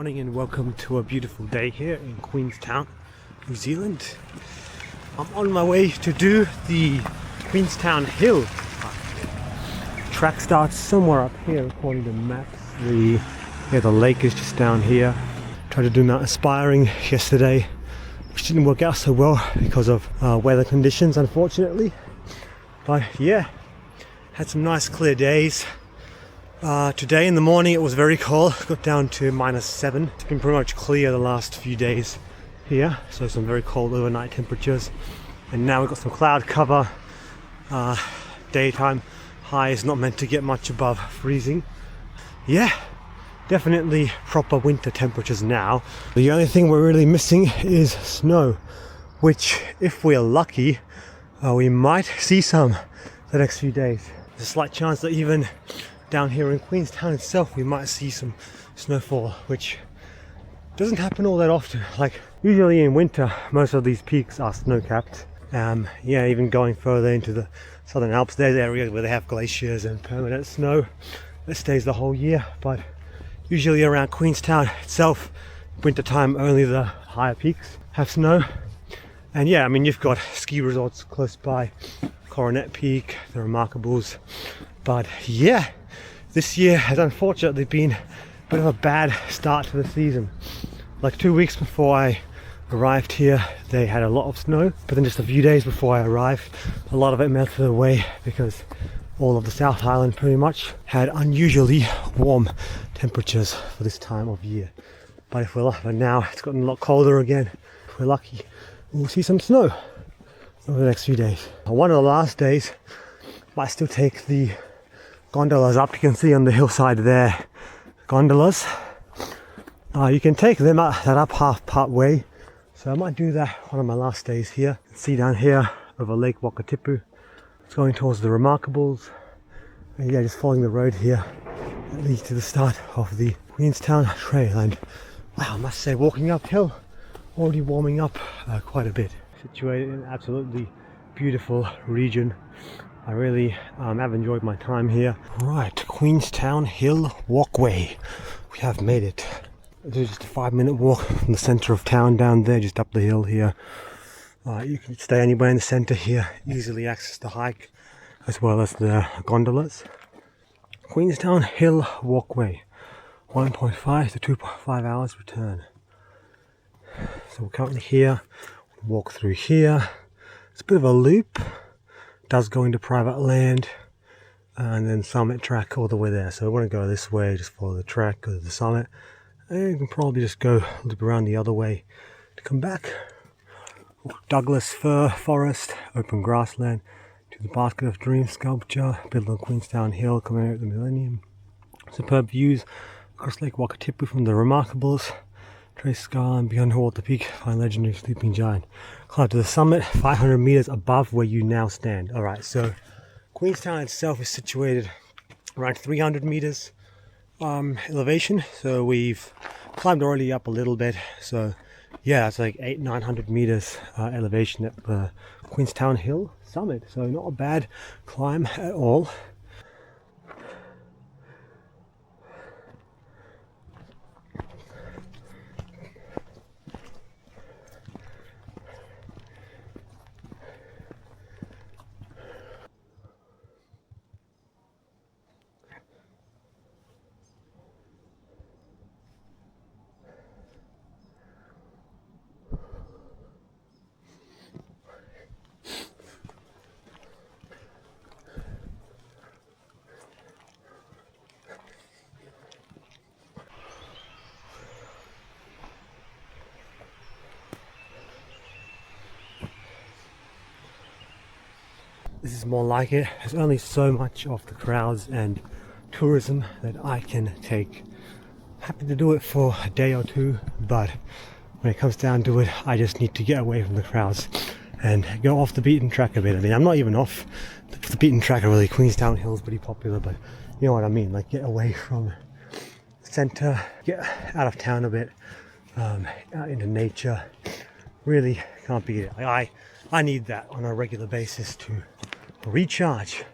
morning and welcome to a beautiful day here in Queenstown, New Zealand. I'm on my way to do the Queenstown Hill. Track starts somewhere up here according to maps. The lake is just down here. Tried to do Mount Aspiring yesterday, which didn't work out so well because of weather conditions, unfortunately. But yeah, had some nice clear days. Today in the morning it was very cold, got down to -7. It's been pretty much clear the last few days here, so some very cold overnight temperatures. And now we've got some cloud cover. Daytime high is not meant to get much above freezing. Yeah, definitely proper winter temperatures now. The only thing we're really missing is snow, which if we're lucky, we might see some the next few days. There's a slight chance that even down here in Queenstown itself we might see some snowfall, which doesn't happen all that often. Like usually in winter most of these peaks are snow-capped. Yeah, even going further into the Southern Alps there's areas where they have glaciers and permanent snow that stays the whole year, but usually around Queenstown itself, wintertime only the higher peaks have snow. And yeah, I mean you've got ski resorts close by, Coronet Peak, the Remarkables, but yeah, this year has unfortunately been a bit of a bad start to the season. Like 2 weeks before I arrived here they had a lot of snow, but then just a few days before I arrived a lot of it melted away because all of the South Island pretty much had unusually warm temperatures for this time of year. But if we're lucky, but now it's gotten a lot colder again. If we're lucky, we'll see some snow over the next few days. One of the last days might still take the gondolas up. You can see on the hillside there, gondolas. You can take them that up part way. So I might do that one of my last days here. You can see down here over Lake Wakatipu. It's going towards the Remarkables. And yeah, just following the road here that leads to the start of the Queenstown Trail. And wow, I must say, walking uphill, already warming up quite a bit. Situated in an absolutely beautiful region. I really have enjoyed my time here. Right, Queenstown Hill Walkway. We have made it. This is just a 5-minute walk from the centre of town down there, just up the hill here. You can stay anywhere in the centre here, easily access the hike as well as the gondolas. Queenstown Hill Walkway, 1.5 to 2.5 hours return. So we're currently here, walk through here. It's a bit of a loop, does go into private land, and then summit track all the way there. So we want to go this way, just follow the track, go to the summit, and you can probably just go loop around the other way to come back. Douglas Fir Forest, open grassland, to the Basket of Dreams sculpture, built on Queenstown Hill, commemorating the millennium. Superb views across Lake Wakatipu from the Remarkables. Trace Scar and beyond Water Peak, find legendary sleeping giant. Climb to the summit, 500 meters above where you now stand. Alright, so Queenstown itself is situated around 300 meters elevation. So we've climbed already up a little bit. So yeah, it's like 800-900 meters elevation at the Queenstown Hill summit. So not a bad climb at all. This is more like it. There's only so much of the crowds and tourism that I can take. Happy to do it for a day or two, but when it comes down to it, I just need to get away from the crowds and go off the beaten track a bit. I mean, I'm not even off the beaten track really. Queenstown Hill is pretty popular, but you know what I mean, like get away from the centre, get out of town a bit, out into nature. Really can't beat it. I need that on a regular basis to recharge.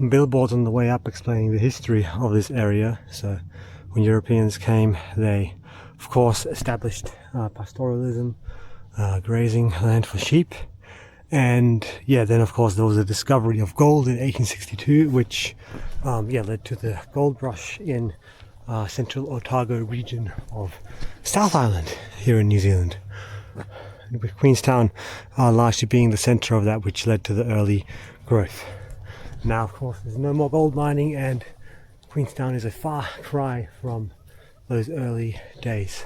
some billboards on the way up explaining the history of this area. So when Europeans came, they of course established pastoralism, grazing land for sheep. And yeah, then of course there was a discovery of gold in 1862, which led to the gold rush in central Otago region of South Island here in New Zealand, with Queenstown largely being the centre of that, which led to the early growth. Now of course there's no more gold mining, and Queenstown is a far cry from those early days.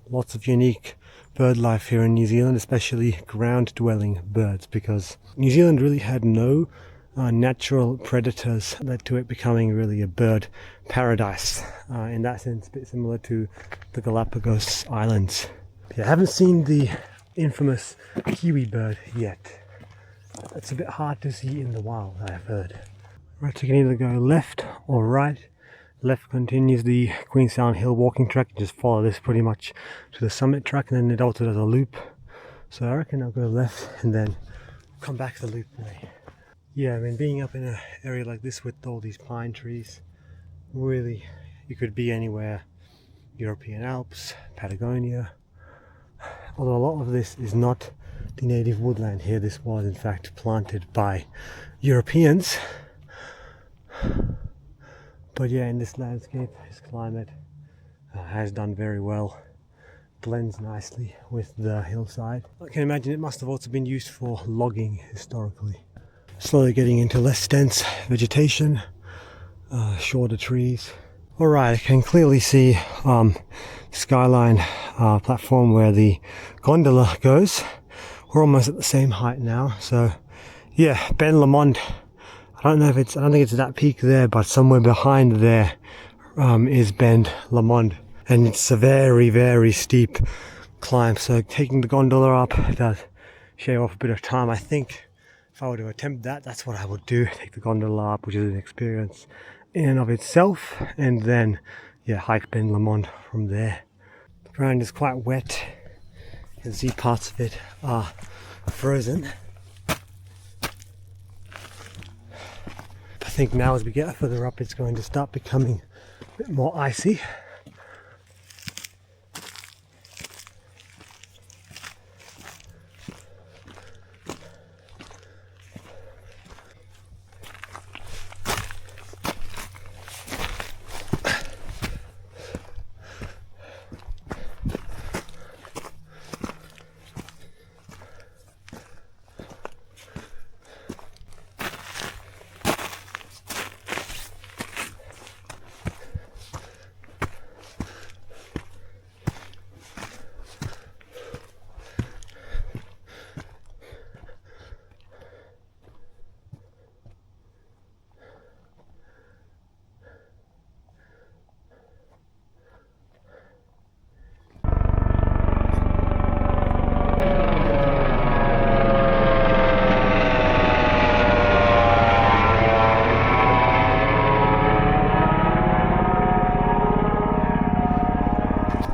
Lots of unique bird life here in New Zealand, especially ground dwelling birds, because New Zealand really had no natural predators, led to it becoming really a bird paradise. In that sense, a bit similar to the Galapagos Islands. I haven't seen the infamous kiwi bird yet. It's a bit hard to see in the wild, I've heard. Right, so you can either go left or right. Left continues the Queenstown Hill walking track. You just follow this pretty much to the summit track, and then it also does a loop. So I reckon I'll go left and then come back the loop way. Yeah, I mean, being up in an area like this with all these pine trees, really, you could be anywhere. European Alps, Patagonia. Although a lot of this is not the native woodland here. This was in fact planted by Europeans. But yeah, in this landscape, this climate has done very well. Blends nicely with the hillside. I can imagine it must have also been used for logging historically. Slowly getting into less dense vegetation, shorter trees. Alright, I can clearly see skyline platform where the gondola goes. We're almost at the same height now, so yeah, Ben Lamond. I don't think it's that peak there, but somewhere behind there is Ben Lamond, and it's a very, very steep climb. So taking the gondola up does shave off a bit of time. I think if I were to attempt that, that's what I would do. Take the gondola up, which is an experience in and of itself, and then yeah, hike Ben Lamond from there. The ground is quite wet. You can see parts of it are frozen. I think now as we get further up, it's going to start becoming a bit more icy.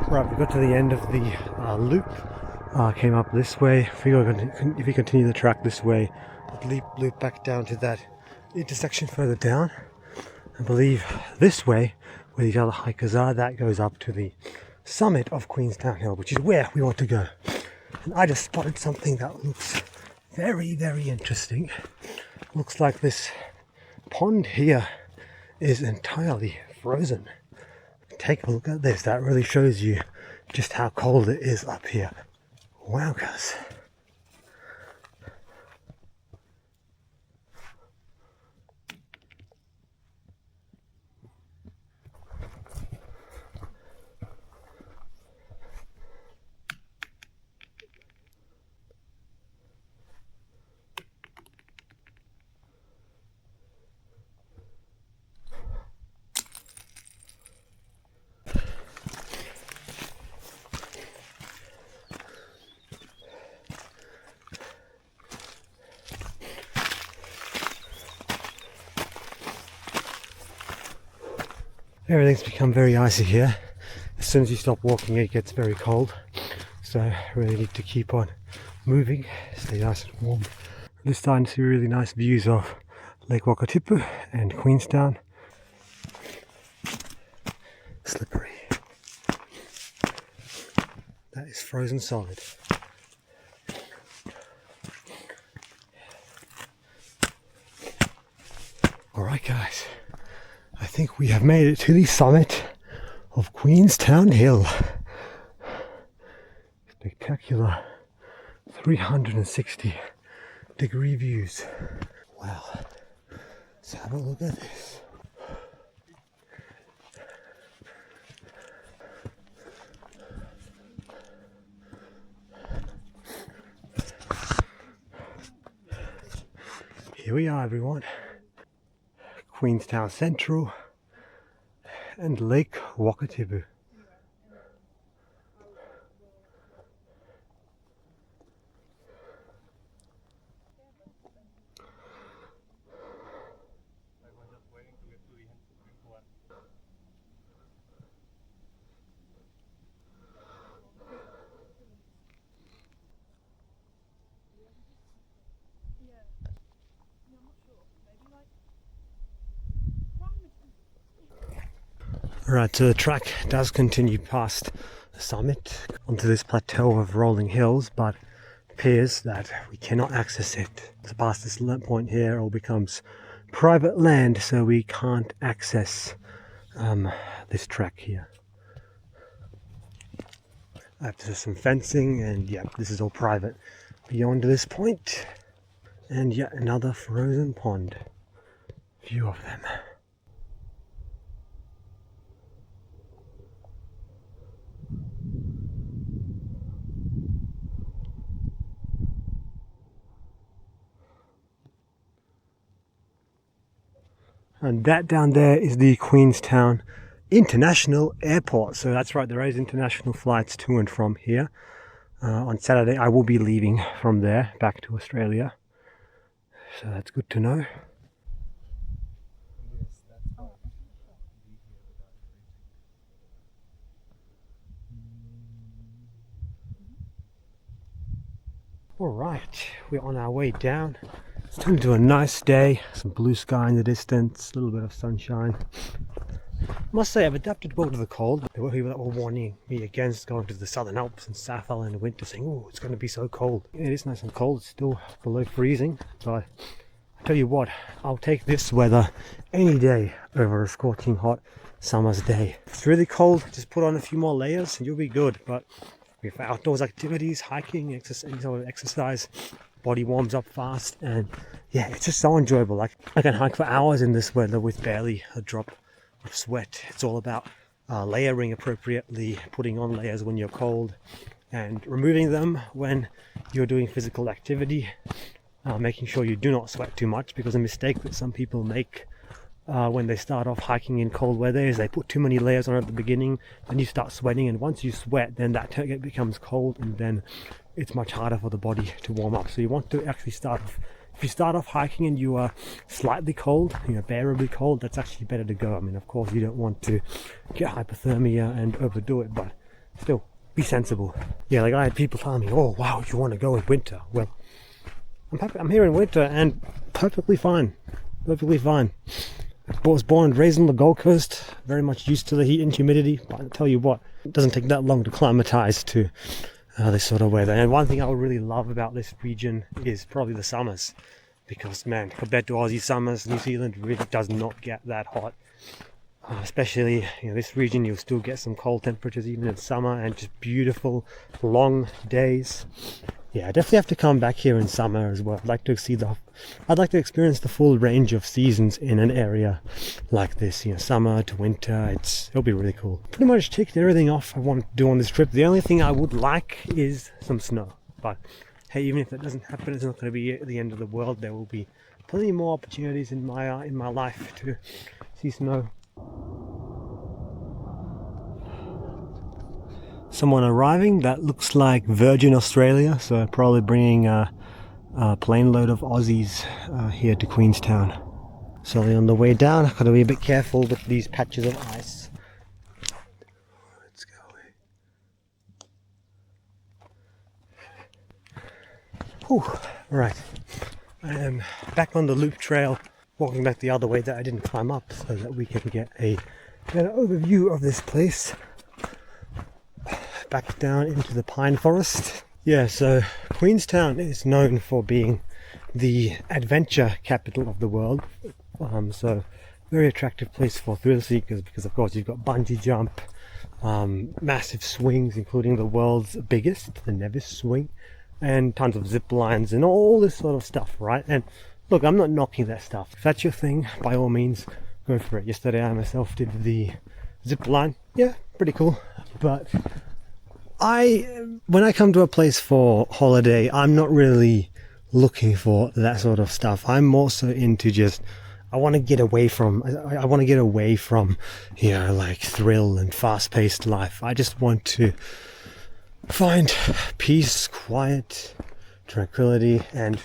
Right, we got to the end of the loop, came up this way. If we continue the track this way, we'll loop back down to that intersection further down. I believe this way, where these other hikers are, that goes up to the summit of Queenstown Hill, which is where we want to go. And I just spotted something that looks very, very interesting. Looks like this pond here is entirely frozen. Take a look at this. That really shows you just how cold it is up here. Wow, guys. Everything's become very icy here. As soon as you stop walking, it gets very cold. So I really need to keep on moving, stay nice and warm. I'm just starting to see really nice views of Lake Wakatipu and Queenstown. Slippery. That is frozen solid. Alright guys, I think we have made it to the summit of Queenstown Hill. Spectacular 360-degree views. Wow, let's have a look at this. Here we are everyone. Queenstown Central and Lake Wakatipu. Alright, so the track does continue past the summit onto this plateau of rolling hills, but it appears that we cannot access it. So past this point here, it all becomes private land, so we can't access this track here. After some fencing, and yeah, this is all private beyond this point. And yet another frozen pond. Few of them. And that down there is the Queenstown International Airport. So that's right, there is international flights to and from here. On Saturday I will be leaving from there back to Australia. So that's good to know. Alright, we're on our way down. It's turned into a nice day, some blue sky in the distance, a little bit of sunshine. I must say I've adapted well to the cold. There were people that were warning me against going to the Southern Alps and South Island in the winter, saying, oh, it's going to be so cold. It is nice and cold, it's still below freezing, but I tell you what, I'll take this weather any day over a scorching hot summer's day. If it's really cold, just put on a few more layers and you'll be good. But for outdoors activities, hiking, any sort of exercise, body warms up fast, and yeah, it's just so enjoyable. Like I can hike for hours in this weather with barely a drop of sweat. It's all about layering appropriately, putting on layers when you're cold and removing them when you're doing physical activity, making sure you do not sweat too much, because a mistake that some people make when they start off hiking in cold weather is they put too many layers on at the beginning, and you start sweating, and once you sweat then that becomes cold, and then it's much harder for the body to warm up. So you want to actually start off, if you start off hiking and you are slightly cold, bearably cold, that's actually better to go. I mean, of course you don't want to get hypothermia and overdo it, but still be sensible. Yeah, like I had people telling me, oh wow, you want to go in winter. Well, I'm here in winter and perfectly fine. I was born and raised on the Gold Coast, very much used to the heat and humidity, but I tell you what, it doesn't take that long to climatize to this sort of weather. And one thing I would really love about this region is probably the summers, because man, compared to Aussie summers, New Zealand really does not get that hot. Especially this region, you'll still get some cold temperatures even in summer, and just beautiful long days. Yeah, I definitely have to come back here in summer as well. I'd like to experience the full range of seasons in an area like this. Summer to winter, it'll be really cool. Pretty much ticked everything off I wanted to do on this trip. The only thing I would like is some snow. But hey, even if that doesn't happen, it's not going to be the end of the world. There will be plenty more opportunities in my life to see snow. Someone arriving, that looks like Virgin Australia, so probably bringing a plane load of Aussies here to Queenstown. So on the way down, I've got to be a bit careful with these patches of ice. Let's go. Whew. Right, I am back on the loop trail walking back the other way that I didn't climb up so that we can get a better overview of this place. Back down into the pine forest. Yeah, so Queenstown is known for being the adventure capital of the world. So very attractive place for thrill seekers because of course you've got bungee jump, massive swings including the world's biggest, the Nevis swing, and tons of zip lines and all this sort of stuff, right? And look, I'm not knocking that stuff. If that's your thing, by all means, go for it. Yesterday I myself did the zip line. Yeah, pretty cool. But when I come to a place for holiday, I'm not really looking for that sort of stuff. I'm more so into just, I want to get away from, you know, like thrill and fast-paced life. I just want to find peace, quiet, tranquility, and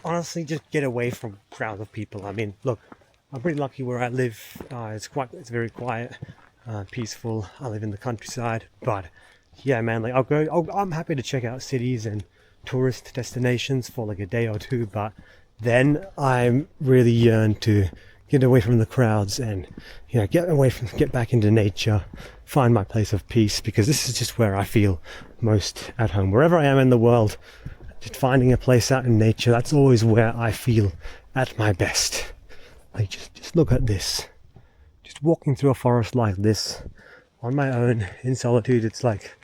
honestly just get away from crowds of people. I mean, look, I'm pretty lucky where I live. It's very quiet, peaceful. I live in the countryside, but yeah, man, like I'm happy to check out cities and tourist destinations for like a day or two, but then I really yearn to get away from the crowds and, you know, get back into nature, find my place of peace, because this is just where I feel most at home. Wherever I am in the world, just finding a place out in nature, that's always where I feel at my best. Like just look at this. Just walking through a forest like this on my own in solitude, it's like,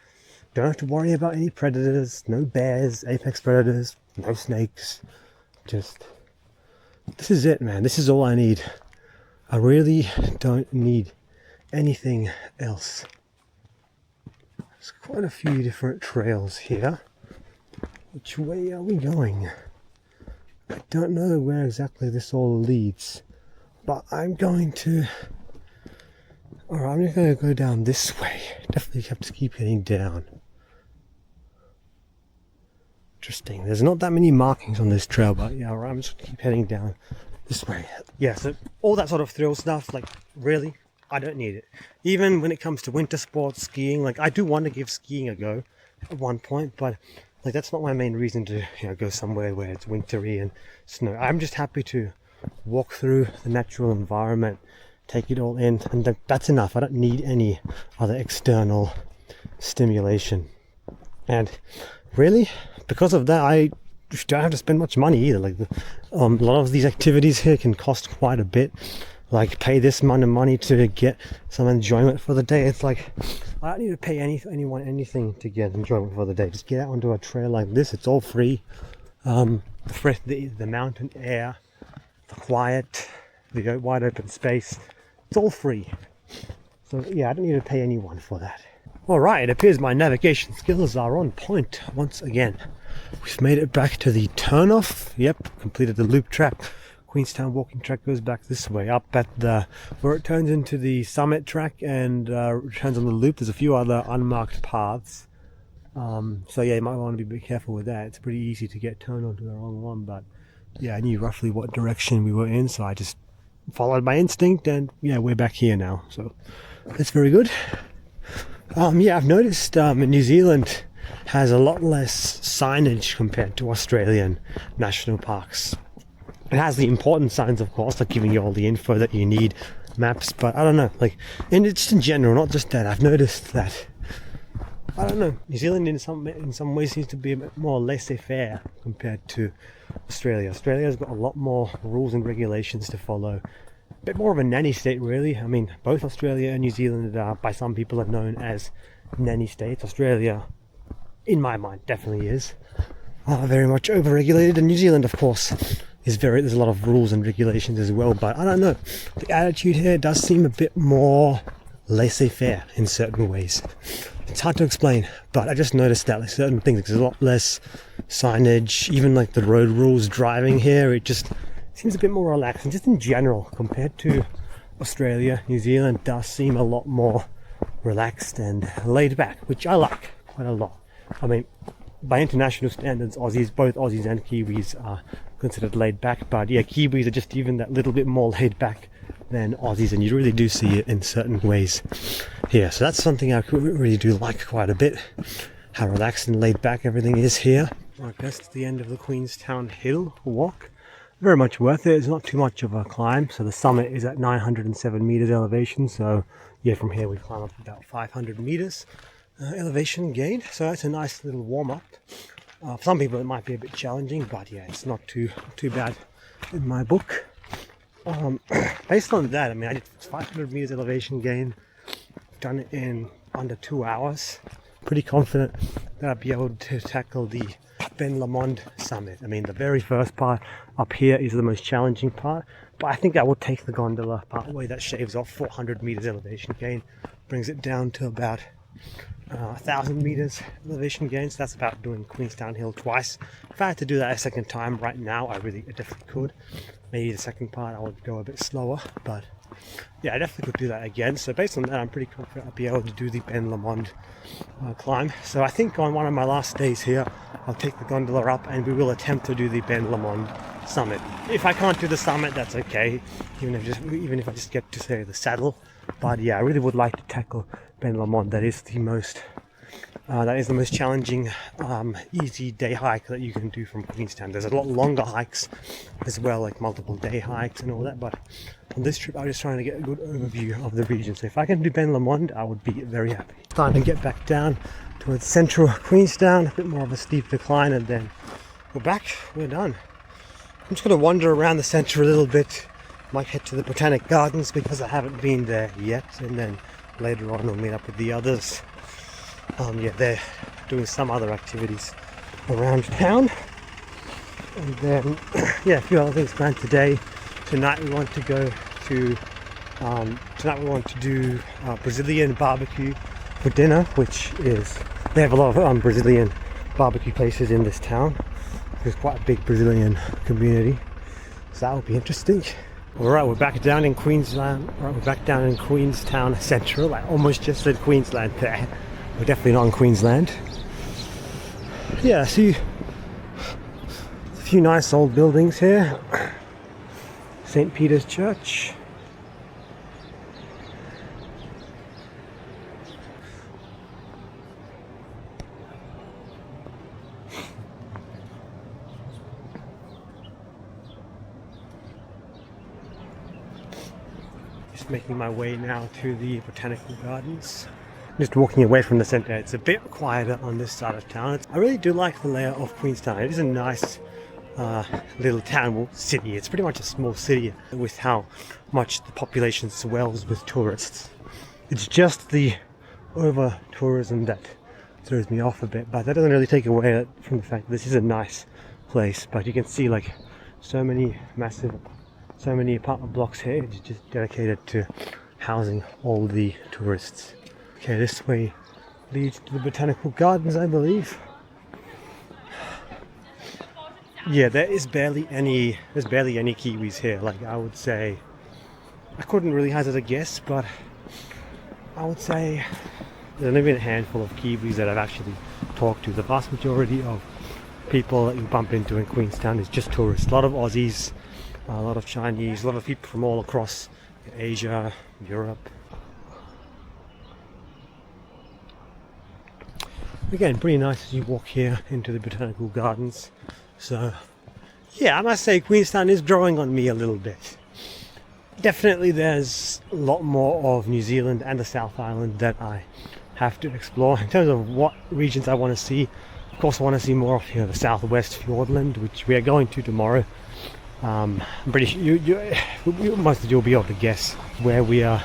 don't have to worry about any predators, no bears, apex predators, no snakes. Just, this is it, man. This is all I need. I really don't need anything else. There's quite a few different trails here. Which way are we going? I don't know where exactly this all leads, but I'm going to... Alright, I'm just going to go down this way. Definitely have to keep heading down. Interesting. There's not that many markings on this trail, but yeah, I'm just keep heading down this way. Yeah, so all that sort of thrill stuff, like, really, I don't need it. Even when it comes to winter sports, skiing, like, I do want to give skiing a go at one point, but like, that's not my main reason to, you know, go somewhere where it's wintry and snow. I'm just happy to walk through the natural environment, take it all in, and that's enough. I don't need any other external stimulation. And really, because of that, I don't have to spend much money either. Like, a lot of these activities here can cost quite a bit. Like, pay this amount of money to get some enjoyment for the day. It's like, I don't need to pay anyone anything to get enjoyment for the day. Just get out onto a trail like this. It's all free. The mountain air, the quiet, the wide open space. It's all free. So yeah, I don't need to pay anyone for that. Alright, it appears my navigation skills are on point once again. We've made it back to the turnoff. Yep, completed the loop track. Queenstown walking track goes back this way, up at the, where it turns into the summit track and turns on the loop. There's a few other unmarked paths. So yeah, you might want to be a bit careful with that. It's pretty easy to get turned onto the wrong one, but yeah, I knew roughly what direction we were in, so I just followed my instinct, and yeah, we're back here now. So that's very good. Yeah, I've noticed New Zealand has a lot less signage compared to Australian national parks. It has the important signs, of course, like giving you all the info that you need, maps, but I don't know, like, and it's in general, not just that. I've noticed that, I don't know, New Zealand in some ways seems to be a bit more laissez-faire compared to Australia. Australia's got a lot more rules and regulations to follow. A bit more of a nanny state, really. I mean, both Australia and New Zealand are, by some people, are known as nanny states. Australia, in my mind, definitely is very much overregulated, and New Zealand, of course, is there's a lot of rules and regulations as well. But I don't know, the attitude here does seem a bit more laissez-faire in certain ways. It's hard to explain, but I just noticed that, like, certain things, there's a lot less signage, even like the road rules driving here, it just seems a bit more relaxed. And just in general, compared to Australia, New Zealand does seem a lot more relaxed and laid back, which I like quite a lot. I mean, by international standards, both Aussies and Kiwis are considered laid back, but yeah, Kiwis are just even that little bit more laid back than Aussies, and you really do see it in certain ways here. So that's something I really do like quite a bit, how relaxed and laid back everything is here. Right, that's the end of the Queenstown Hill walk. very much worth it. It's not too much of a climb. So the summit is at 907 meters elevation. So yeah, from here we climb up about 500 meters elevation gain. So that's a nice little warm up. For some people it might be a bit challenging, but yeah, it's not too bad in my book. Based on that, I mean, I did 500 meters elevation gain, done it in under 2 hours. Pretty confident that I'll be able to tackle the Ben Lomond summit. I mean, the very first part up here is the most challenging part, but I think I will take the gondola part way. That shaves off 400 meters elevation gain, brings it down to about 1,000 meters elevation gain. So that's about doing Queenstown Hill twice. If I had to do that a second time right now, I definitely could. Maybe the second part I would go a bit slower, but yeah, I definitely could do that again. So based on that, I'm pretty confident I'll be able to do the Ben Lomond climb. So I think on one of my last days here, I'll take the gondola up and we will attempt to do the Ben Lomond summit. If I can't do the summit, that's okay, even if I just get to say the saddle. But yeah, I really would like to tackle Ben Lomond. That is the most challenging easy day hike that you can do from Queenstown. There's a lot longer hikes as well, like multiple day hikes and all that, but on this trip I was just trying to get a good overview of the region. So if I can do Ben Lomond, I would be very happy. Time to get back down towards central Queenstown, a bit more of a steep decline, and then we're back, we're done. I'm just going to wander around the centre a little bit. Might head to the Botanic Gardens because I haven't been there yet, and then later on we'll meet up with the others. Yeah, they're doing some other activities around town, and then yeah, a few other things planned today. Tonight we want to go to do Brazilian barbecue for dinner, which is, they have a lot of Brazilian barbecue places in this town. There's quite a big Brazilian community, so that will be interesting. Alright, we're back down in Queensland. We're back down in Queenstown Central. I almost just said Queensland there. We're definitely not in Queensland. Yeah, I see a few nice old buildings here. St. Peter's Church. Just making my way now to the Botanical Gardens. Just walking away from the centre. It's a bit quieter on this side of town. I really do like the layout of Queenstown. It is a nice little town, well, city. It's pretty much a small city with how much the population swells with tourists. It's just the over tourism that throws me off a bit, but that doesn't really take away from the fact that this is a nice place. But you can see like so many apartment blocks here. It's just dedicated to housing all the tourists. Okay, this way leads to the Botanical Gardens, I believe. Yeah, there's barely any Kiwis here. Like, I would say, I couldn't really hazard a guess, but I would say there's only been a handful of Kiwis that I've actually talked to. The vast majority of people that you bump into in Queenstown is just tourists. A lot of Aussies, a lot of Chinese, a lot of people from all across Asia, Europe. Again, pretty nice as you walk here into the Botanical Gardens. So yeah, I must say Queenstown is growing on me a little bit. Definitely there's a lot more of New Zealand and the South Island that I have to explore. In terms of what regions I want to see, of course I want to see more of the Southwest Fiordland, which we are going to tomorrow. I'm pretty sure most of you will be able to guess where we are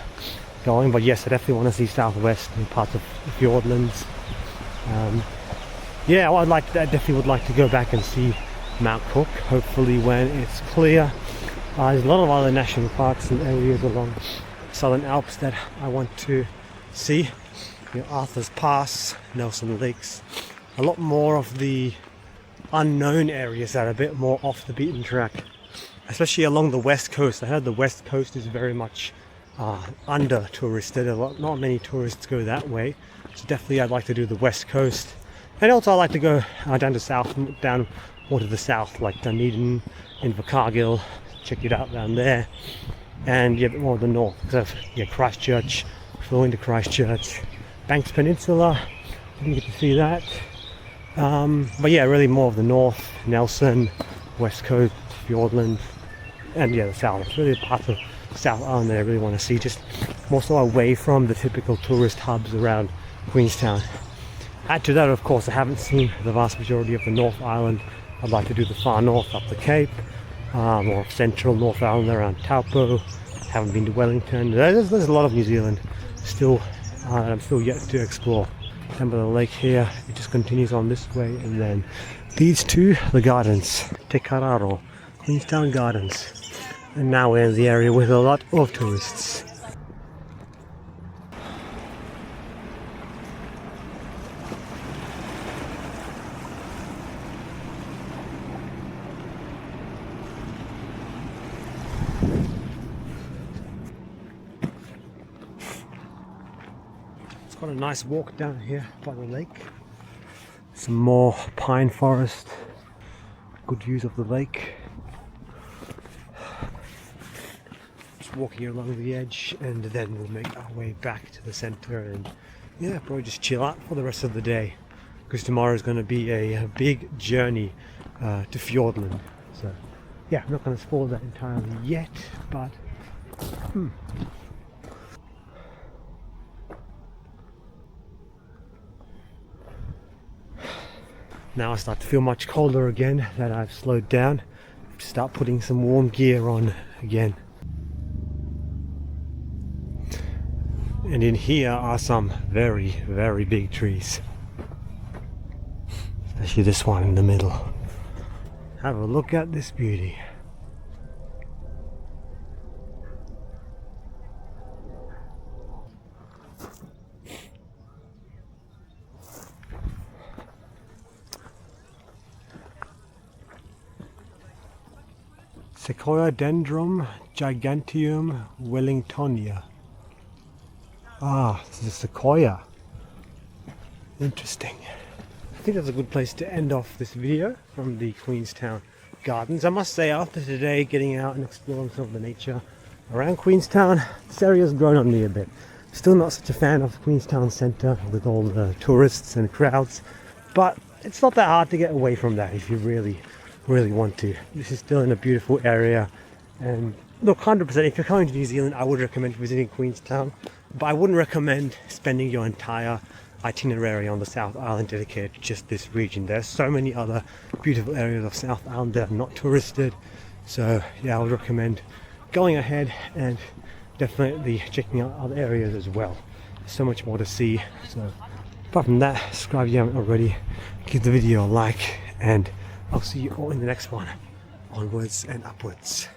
going, but yes, I definitely want to see Southwest and parts of the Fiordlands. Yeah, I definitely would like to go back and see Mount Cook, hopefully when it's clear. There's a lot of other national parks and areas along Southern Alps that I want to see. Arthur's Pass, Nelson Lakes, a lot more of the unknown areas that are a bit more off the beaten track, especially along the west coast. I heard the west coast is very much under touristed. Not many tourists go that way, so definitely I'd like to do the west coast. And also I like to go down more to the south, like Dunedin, Invercargill, check it out down there, and yeah, a bit more of the north. So yeah, Christchurch, flew into Christchurch, Banks Peninsula, didn't get to see that. But yeah, really more of the north, Nelson, west coast, Fiordland, and yeah, the south. It's really a part of South Island that I really want to see, just more so away from the typical tourist hubs around Queenstown. Add to that, of course, I haven't seen the vast majority of the North Island. I'd like to do the far north up the Cape, or central North Island around Taupo. Haven't been to Wellington. There's a lot of New Zealand still that I'm still yet to explore. Remember the lake here, it just continues on this way, and then these two, the gardens, Te Kararo, Queenstown Gardens. And now we're in the area with a lot of tourists. Got a nice walk down here by the lake. Some more pine forest. Good views of the lake. Just walking along the edge, and then we'll make our way back to the center and yeah, probably just chill out for the rest of the day, because tomorrow is going to be a big journey to Fiordland. So yeah, I'm not going to spoil that entirely yet, but now I start to feel much colder again that I've slowed down. Start putting some warm gear on again. And in here are some very, very big trees. Especially this one in the middle. Have a look at this beauty. Sequoiadendron giganteum wellingtonia. Ah, this is a sequoia. Interesting. I think that's a good place to end off this video from the Queenstown Gardens. I must say, after today, getting out and exploring some of the nature around Queenstown, this area has grown on me a bit. Still not such a fan of Queenstown Centre with all the tourists and crowds, but it's not that hard to get away from that if you really want to. This is still in a beautiful area, and look, 100% if you're coming to New Zealand, I would recommend visiting Queenstown, but I wouldn't recommend spending your entire itinerary on the South Island dedicated to just this region. There's so many other beautiful areas of South Island that are not touristed, so yeah, I would recommend going ahead and definitely checking out other areas as well. There's so much more to see. So apart from that, subscribe if you haven't already, give the video a like, and I'll see you all in the next one. Onwards and upwards.